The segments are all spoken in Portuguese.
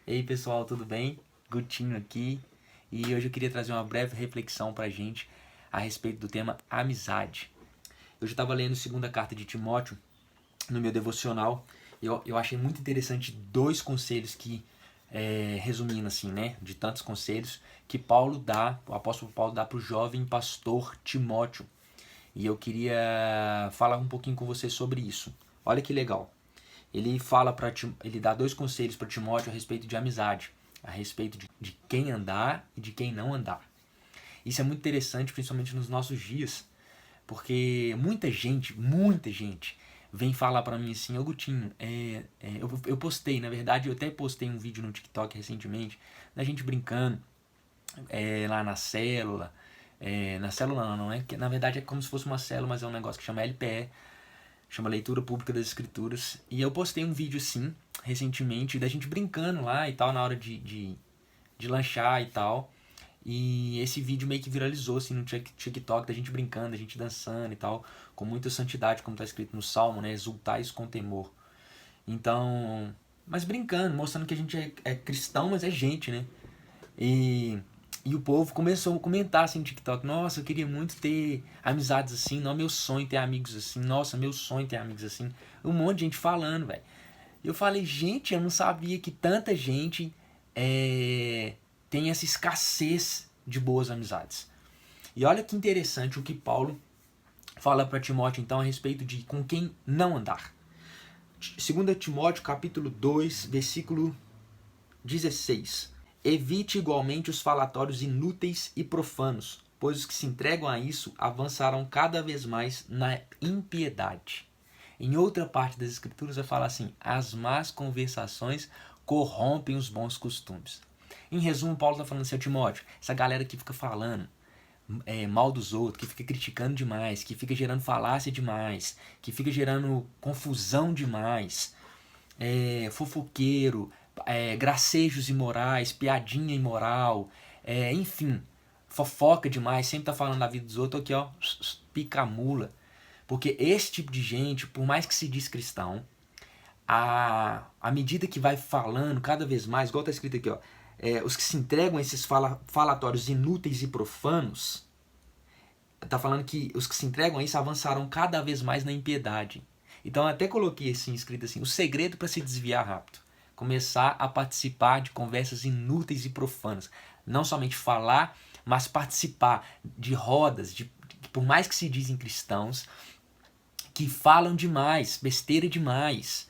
E aí pessoal, tudo bem? Gutinho aqui. E hoje eu queria trazer uma breve reflexão pra gente a respeito do tema amizade. Eu já estava lendo a segunda carta de Timóteo no meu devocional. Eu achei muito interessante dois conselhos que, resumindo assim, né, de tantos conselhos, que o apóstolo Paulo dá para o jovem pastor Timóteo. E eu queria falar um pouquinho com você sobre isso. Olha que legal. Ele dá dois conselhos para Timóteo a respeito de amizade, a respeito de quem andar e de quem não andar. Isso é muito interessante, principalmente nos nossos dias, porque muita gente vem falar para mim assim: ô Gutinho, eu postei, na verdade eu até postei um vídeo no TikTok recentemente, da gente brincando lá na célula. Na célula não é, que na verdade é como se fosse uma célula, mas é um negócio que chama LPE, chama Leitura Pública das Escrituras. E eu postei um vídeo assim, recentemente, da gente brincando lá e tal, na hora de lanchar e tal. E esse vídeo meio que viralizou assim no TikTok, da gente brincando, da gente dançando e tal, com muita santidade, como está escrito no Salmo, né? Exultais com temor. Então, mas brincando, mostrando que a gente é cristão, mas é gente, né? E, e o povo começou a comentar assim no TikTok: nossa, eu queria muito ter amizades assim, não, meu sonho é ter amigos assim, nossa, meu sonho é ter amigos assim. Um monte de gente falando, velho. Eu falei: gente, eu não sabia que tanta gente tem essa escassez de boas amizades. E olha que interessante o que Paulo fala para Timóteo então a respeito de com quem não andar. 2 Timóteo capítulo 2, versículo 16. Evite igualmente os falatórios inúteis e profanos, pois os que se entregam a isso avançarão cada vez mais na impiedade. Em outra parte das escrituras vai falar assim: as más conversações corrompem os bons costumes. Em resumo, Paulo está falando assim: Timóteo, essa galera que fica falando mal dos outros, que fica criticando demais, que fica gerando falácia demais, que fica gerando confusão demais, fofoqueiro, gracejos imorais, piadinha imoral, enfim, fofoca demais, sempre tá falando da vida dos outros, aqui ó, pica mula. Porque esse tipo de gente, por mais que se diz cristão, à medida que vai falando cada vez mais, igual tá escrito aqui, ó, os que se entregam a esses falatórios inúteis e profanos, tá falando que os que se entregam a isso avançarão cada vez mais na impiedade. Então eu até coloquei assim, escrito assim: o segredo para se desviar rápido: começar a participar de conversas inúteis e profanas. Não somente falar, mas participar de rodas, por mais que se dizem cristãos, que falam demais, besteira demais.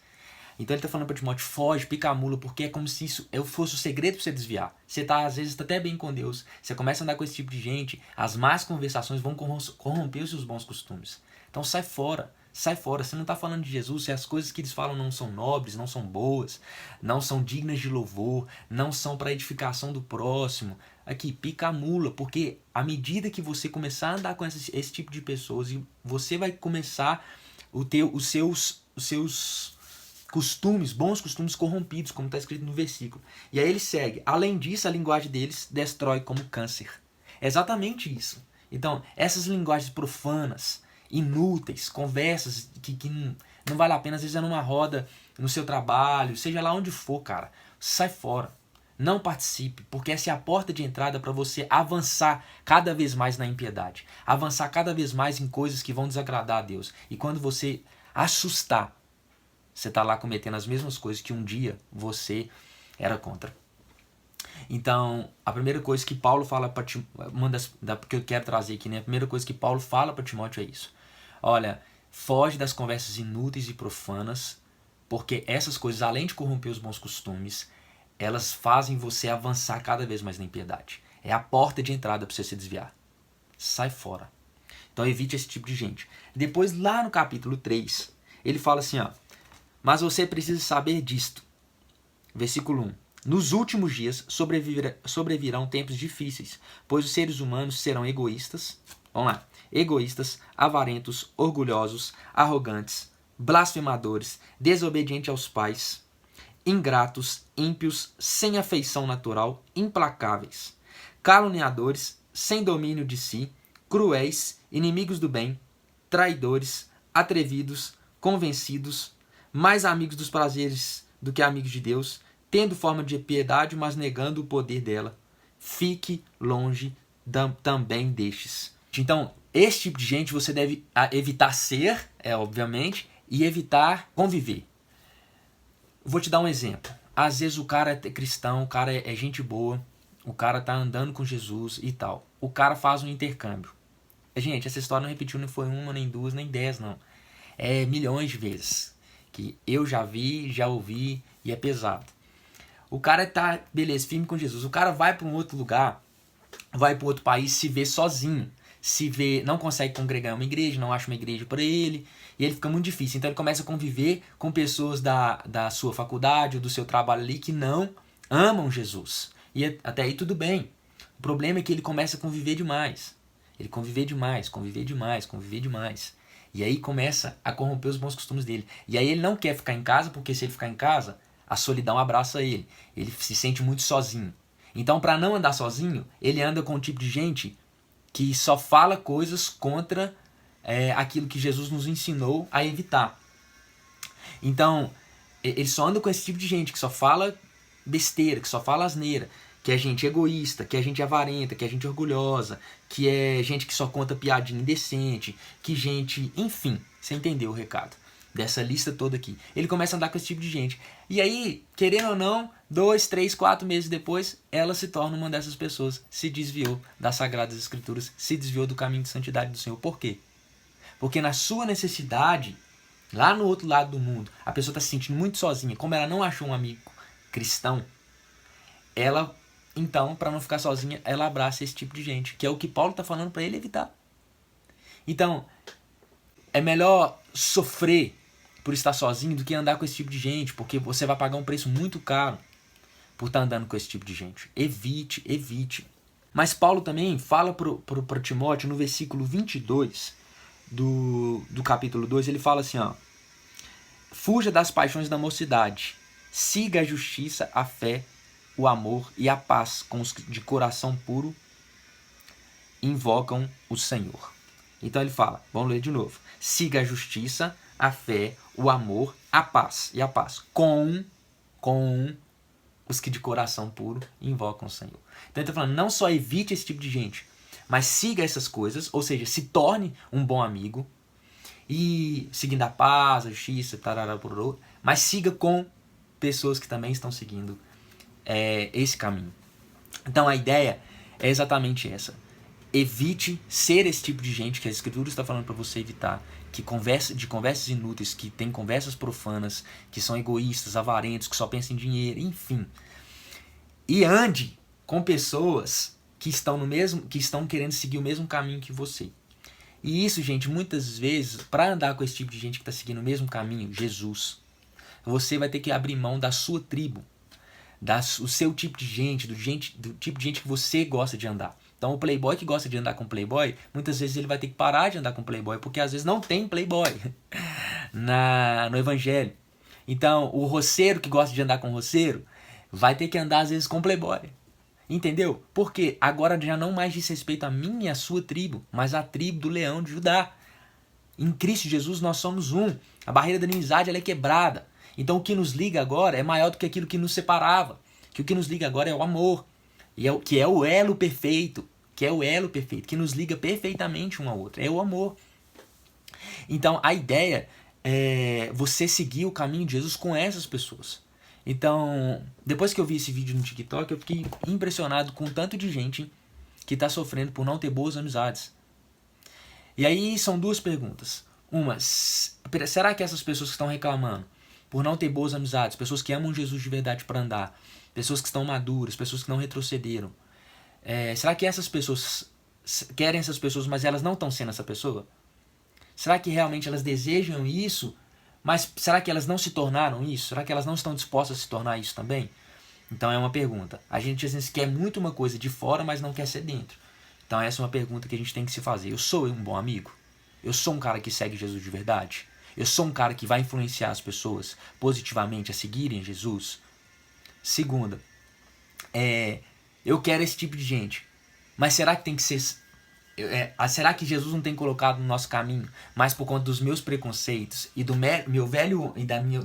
Então ele está falando para Timóteo: foge, pica a mula, porque é como se isso fosse o segredo para você desviar. Você tá, às vezes, tá até bem com Deus, você começa a andar com esse tipo de gente, as más conversações vão corromper os seus bons costumes. Então sai fora, sai fora. Você não está falando de Jesus se as coisas que eles falam não são nobres, não são boas, não são dignas de louvor, não são para edificação do próximo. Aqui, pica a mula, porque à medida que você começar a andar com esse tipo de pessoas, você vai começar os seus costumes, bons costumes corrompidos, como está escrito no versículo. E aí ele segue: além disso, a linguagem deles destrói como câncer. É exatamente isso. Então, essas linguagens profanas, inúteis, conversas que não vale a pena, às vezes é numa roda, no seu trabalho, seja lá onde for, cara, sai fora. Não participe, porque essa é a porta de entrada para você avançar cada vez mais na impiedade. Avançar cada vez mais em coisas que vão desagradar a Deus. E quando você assustar, você está lá cometendo as mesmas coisas que um dia você era contra. Então, a primeira coisa que Paulo fala para Timóteo, que eu quero trazer aqui, né? A primeira coisa que Paulo fala para Timóteo é isso: olha, foge das conversas inúteis e profanas, porque essas coisas, além de corromper os bons costumes, elas fazem você avançar cada vez mais na impiedade. É a porta de entrada para você se desviar. Sai fora. Então evite esse tipo de gente. Depois, lá no capítulo 3, ele fala assim, ó: mas você precisa saber disto. Versículo 1. Nos últimos dias sobrevirão tempos difíceis, pois os seres humanos serão egoístas. Vamos lá. Egoístas, avarentos, orgulhosos, arrogantes, blasfemadores, desobedientes aos pais, ingratos, ímpios, sem afeição natural, implacáveis, caluniadores, sem domínio de si, cruéis, inimigos do bem, traidores, atrevidos, convencidos, mais amigos dos prazeres do que amigos de Deus, tendo forma de piedade, mas negando o poder dela. Fique longe também destes. Então, esse tipo de gente você deve evitar ser, obviamente, e evitar conviver. Vou te dar um exemplo. Às vezes o cara é cristão, o cara é gente boa, o cara tá andando com Jesus e tal. O cara faz um intercâmbio. Gente, essa história não repetiu, não foi uma, nem duas, nem 10, não. É milhões de vezes. Que eu já vi, já ouvi e é pesado. O cara tá, beleza, firme com Jesus. O cara vai para um outro lugar, vai para outro país, se vê sozinho. Se vê, não consegue congregar em uma igreja, não acha uma igreja para ele. E ele fica muito difícil. Então ele começa a conviver com pessoas da sua faculdade ou do seu trabalho ali que não amam Jesus. E até aí tudo bem. O problema é que ele começa a conviver demais. Ele conviver demais. E aí começa a corromper os bons costumes dele. E aí ele não quer ficar em casa, porque se ele ficar em casa, a solidão abraça ele. Ele se sente muito sozinho. Então, para não andar sozinho, ele anda com um tipo de gente que só fala coisas contra aquilo que Jesus nos ensinou a evitar. Então, ele só anda com esse tipo de gente que só fala besteira, que só fala asneira, que é gente egoísta, que é gente avarenta, que é gente orgulhosa, que é gente que só conta piadinha indecente, que gente... Enfim, você entendeu o recado dessa lista toda aqui. Ele começa a andar com esse tipo de gente. E aí, querendo ou não, 2, 3, 4 meses depois, ela se torna uma dessas pessoas. Se desviou das Sagradas Escrituras, se desviou do caminho de santidade do Senhor. Por quê? Porque na sua necessidade, lá no outro lado do mundo, a pessoa está se sentindo muito sozinha. Como ela não achou um amigo cristão, ela... Então, para não ficar sozinha, ela abraça esse tipo de gente, que é o que Paulo está falando para ele evitar. Então, é melhor sofrer por estar sozinho do que andar com esse tipo de gente, porque você vai pagar um preço muito caro por estar andando com esse tipo de gente. Evite. Mas Paulo também fala para Timóteo, no versículo 22 do capítulo 2, ele fala assim, ó: fuja das paixões da mocidade, siga a justiça, a fé, o amor e a paz com os de coração puro invocam o Senhor. Então ele fala, vamos ler de novo: siga a justiça, a fé, o amor, a paz. E a paz com os que de coração puro invocam o Senhor. Então ele está falando, não só evite esse tipo de gente, mas siga essas coisas, ou seja, se torne um bom amigo, e seguindo a paz, a justiça, mas siga com pessoas que também estão seguindo esse caminho. Então a ideia é exatamente essa. Evite ser esse tipo de gente que a Escritura está falando para você evitar, que de conversas inúteis, que tem conversas profanas, que são egoístas, avarentos, que só pensam em dinheiro, enfim. E ande com pessoas que estão querendo seguir o mesmo caminho que você. E isso, gente, muitas vezes, para andar com esse tipo de gente que está seguindo o mesmo caminho, Jesus, você vai ter que abrir mão da sua tribo, o seu tipo de gente, do tipo de gente que você gosta de andar. Então o playboy que gosta de andar com playboy, muitas vezes ele vai ter que parar de andar com playboy, porque às vezes não tem playboy no evangelho. Então o roceiro que gosta de andar com roceiro, vai ter que andar às vezes com playboy. Entendeu? Porque agora já não mais diz respeito a minha e a sua tribo, mas a tribo do leão de Judá. Em Cristo Jesus nós somos um. A barreira da inimizade ela é quebrada. Então o que nos liga agora é maior do que aquilo que nos separava. Que o que nos liga agora é o amor. Que é o elo perfeito. Que nos liga perfeitamente um ao outro. É o amor. Então a ideia é você seguir o caminho de Jesus com essas pessoas. Então, depois que eu vi esse vídeo no TikTok, eu fiquei impressionado com o tanto de gente que está sofrendo por não ter boas amizades. E aí são duas perguntas. Uma, será que essas pessoas que estão reclamando por não ter boas amizades, pessoas que amam Jesus de verdade para andar, pessoas que estão maduras, pessoas que não retrocederam, será que essas pessoas querem essas pessoas, mas elas não estão sendo essa pessoa? Será que realmente elas desejam isso? Mas será que elas não se tornaram isso? Será que elas não estão dispostas a se tornar isso também? Então é uma pergunta. A gente às vezes quer muito uma coisa de fora, mas não quer ser dentro. Então essa é uma pergunta que a gente tem que se fazer. Eu sou um bom amigo? Eu sou um cara que segue Jesus de verdade? Eu sou um cara que vai influenciar as pessoas positivamente a seguirem Jesus? Segunda, eu quero esse tipo de gente. Mas será que tem que ser Será que Jesus não tem colocado no nosso caminho, mas por conta dos meus preconceitos e do meu velho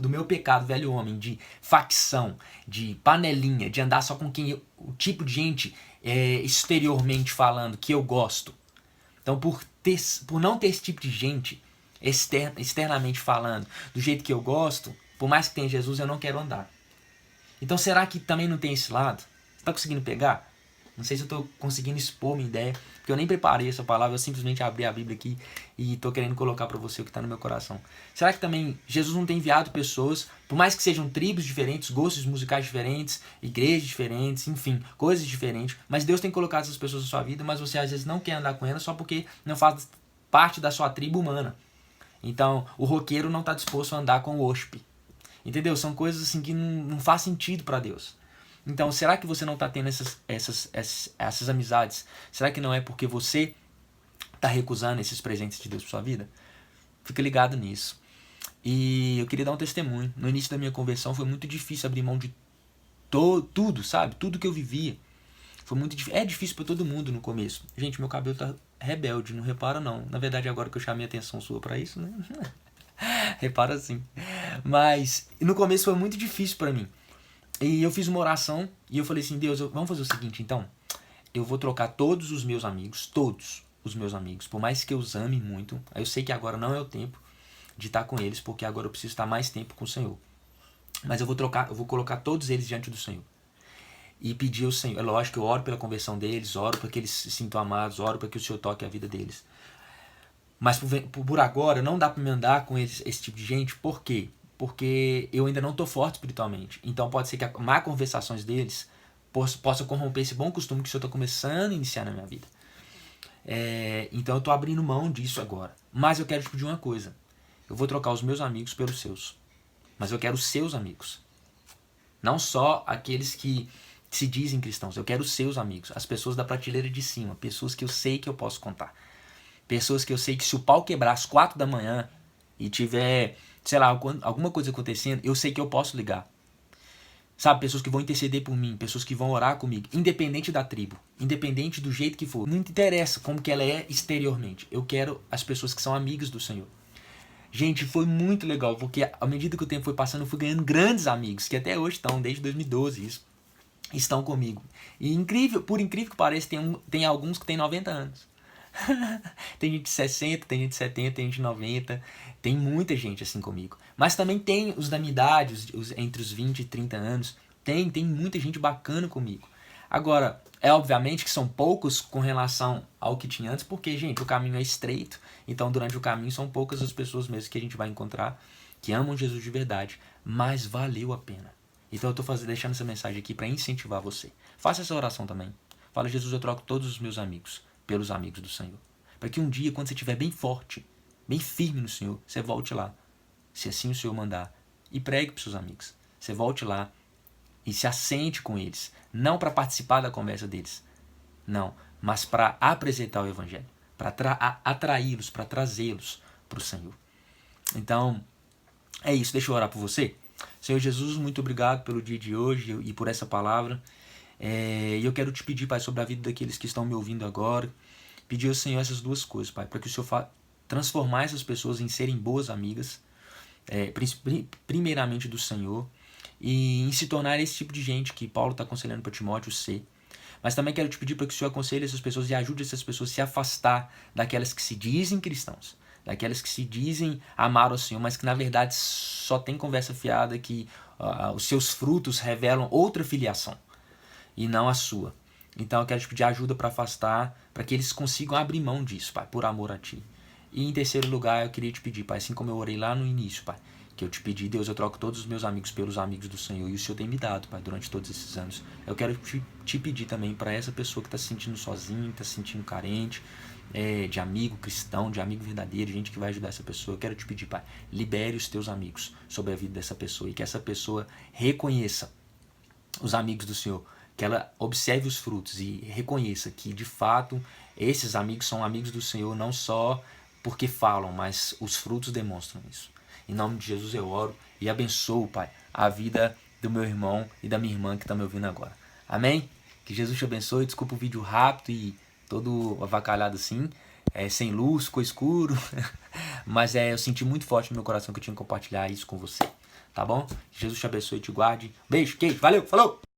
do meu pecado, velho homem, de facção, de panelinha, de andar só com o tipo de gente exteriormente falando que eu gosto? Então, por não ter esse tipo de gente externamente falando do jeito que eu gosto, por mais que tenha Jesus, eu não quero andar. Então, será que também não tem esse lado? Você está conseguindo pegar? Não sei se eu estou conseguindo expor minha ideia, porque eu nem preparei essa palavra, eu simplesmente abri a Bíblia aqui e estou querendo colocar para você o que está no meu coração. Será que também Jesus não tem enviado pessoas, por mais que sejam tribos diferentes, gostos musicais diferentes, igrejas diferentes, enfim, coisas diferentes, mas Deus tem colocado essas pessoas na sua vida, mas você às vezes não quer andar com elas só porque não faz parte da sua tribo humana. Então, o roqueiro não está disposto a andar com o worship. Entendeu? São coisas assim que não faz sentido para Deus. Então, será que você não está tendo essas amizades? Será que não é porque você está recusando esses presentes de Deus para sua vida? Fica ligado nisso. E eu queria dar um testemunho. No início da minha conversão foi muito difícil abrir mão de tudo, sabe? Tudo que eu vivia. Foi muito difícil. É difícil para todo mundo no começo. Gente, meu cabelo tá rebelde, não repara não. Na verdade, agora que eu chamei a atenção sua para isso, né? Repara sim. Mas no começo foi muito difícil para mim. E eu fiz uma oração e eu falei assim, Deus, vamos fazer o seguinte então. Eu vou trocar todos os meus amigos, por mais que eu os ame muito. Eu sei que agora não é o tempo de estar com eles, porque agora eu preciso estar mais tempo com o Senhor. Mas eu vou colocar todos eles diante do Senhor. E pedir ao Senhor, é lógico que eu oro pela conversão deles, oro para que eles se sintam amados, oro para que o Senhor toque a vida deles. Mas por agora não dá para me andar com esse tipo de gente, por quê? Porque eu ainda não estou forte espiritualmente. Então pode ser que as má conversações deles possa corromper esse bom costume que o Senhor está começando a iniciar na minha vida. Então eu estou abrindo mão disso agora. Mas eu quero te pedir uma coisa. Eu vou trocar os meus amigos pelos seus. Mas eu quero os seus amigos. Não só aqueles que se dizem cristãos. Eu quero os seus amigos. As pessoas da prateleira de cima. Pessoas que eu sei que eu posso contar. Pessoas que eu sei que se o pau quebrar às 4 da manhã e tiver, sei lá, alguma coisa acontecendo, eu sei que eu posso ligar. Sabe, pessoas que vão interceder por mim, pessoas que vão orar comigo, independente da tribo, independente do jeito que for. Não interessa como que ela é exteriormente. Eu quero as pessoas que são amigas do Senhor. Gente, foi muito legal, porque à medida que o tempo foi passando, eu fui ganhando grandes amigos, que até hoje estão, desde 2012, isso, estão comigo. E por incrível que pareça, tem alguns que têm 90 anos. Tem gente de 60, tem gente de 70, tem gente de 90. Tem muita gente assim comigo. Mas também tem os da minha idade, entre os 20 e 30 anos. Tem muita gente bacana comigo. Agora, obviamente que são poucos com relação ao que tinha antes, porque, gente, o caminho é estreito. Então, durante o caminho, são poucas as pessoas mesmo que a gente vai encontrar que amam Jesus de verdade. Mas valeu a pena. Então, eu estou deixando essa mensagem aqui para incentivar você. Faça essa oração também. Fala, Jesus, eu troco todos os meus amigos pelos amigos do Senhor. Para que um dia, quando você estiver bem forte, bem firme no Senhor, você volte lá, se assim o Senhor mandar, e pregue para os seus amigos. Você volte lá e se assente com eles, não para participar da conversa deles, não, mas para apresentar o Evangelho, para atraí-los, para trazê-los para o Senhor. Então, é isso, deixa eu orar por você. Senhor Jesus, muito obrigado pelo dia de hoje e por essa palavra. E eu quero te pedir, Pai, sobre a vida daqueles que estão me ouvindo agora, pedir ao Senhor essas duas coisas, Pai, para que o Senhor transformar essas pessoas em serem boas amigas, primeiramente do Senhor, e em se tornar esse tipo de gente que Paulo está aconselhando para Timóteo ser. Mas também quero te pedir para que o Senhor aconselhe essas pessoas e ajude essas pessoas a se afastar daquelas que se dizem cristãos, daquelas que se dizem amar ao Senhor, mas que na verdade só tem conversa fiada, que os seus frutos revelam outra filiação e não a sua. Então eu quero te pedir ajuda para afastar, para que eles consigam abrir mão disso, Pai, por amor a Ti. E em terceiro lugar, eu queria te pedir, Pai, assim como eu orei lá no início, Pai, que eu te pedi, Deus, eu troco todos os meus amigos pelos amigos do Senhor, e o Senhor tem me dado, Pai, durante todos esses anos. Eu quero te pedir também para essa pessoa que está se sentindo sozinha, está se sentindo carente, de amigo cristão, de amigo verdadeiro, gente que vai ajudar essa pessoa. Eu quero te pedir, Pai, libere os teus amigos sobre a vida dessa pessoa, e que essa pessoa reconheça os amigos do Senhor, que ela observe os frutos e reconheça que, de fato, esses amigos são amigos do Senhor, não só porque falam, mas os frutos demonstram isso. Em nome de Jesus eu oro e abençoo, Pai, a vida do meu irmão e da minha irmã que estão me ouvindo agora. Amém? Que Jesus te abençoe. Desculpa o vídeo rápido e todo avacalhado assim, sem luz, ficou escuro. Mas eu senti muito forte no meu coração que eu tinha que compartilhar isso com você, tá bom? Jesus te abençoe e te guarde. Beijo, queijo, valeu, falou!